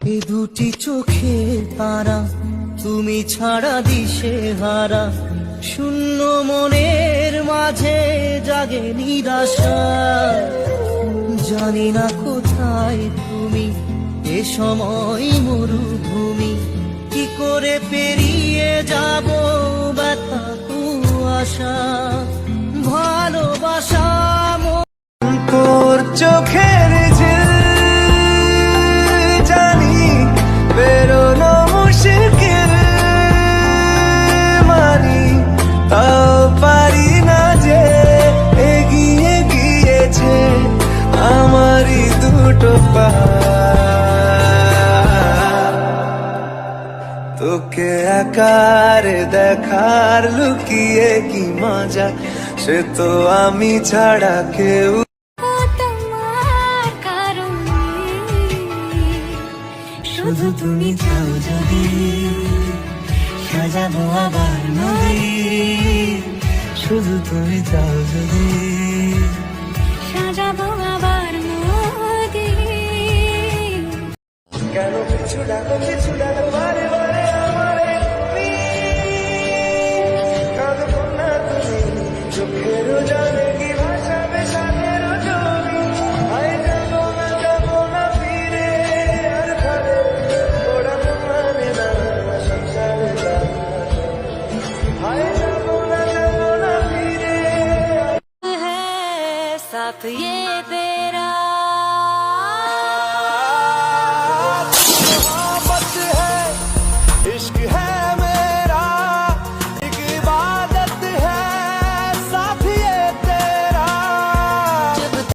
এ দুটি চোখের তারা তুমি ছাড়া দিশে হারা, শূন্য মনের মাঝে জাগে নিরাশা। জানি না কোথায় তুমি, এ সময় মরুভূমি, কি করে পেরিয়ে যাব ব্যথা কুয়াশা। ভালোবাসা তোর চোখের ঝিল জানি বেরোনো মুশকিল, মানি তাও পারি না যে এগিয়ে গিয়েছে আমারই দুটো পা। তোকে আকার দেখার লুকিয়ে কি মজা, সে তো আমি ছাড়া কেউ। শুধু তুমি চাও যদি সাজাবো আবার নদী, শুধু তুমি চাও যদি সাজাবো আবার নদী। কেন পিছু ডাকো পিছু ডাকো।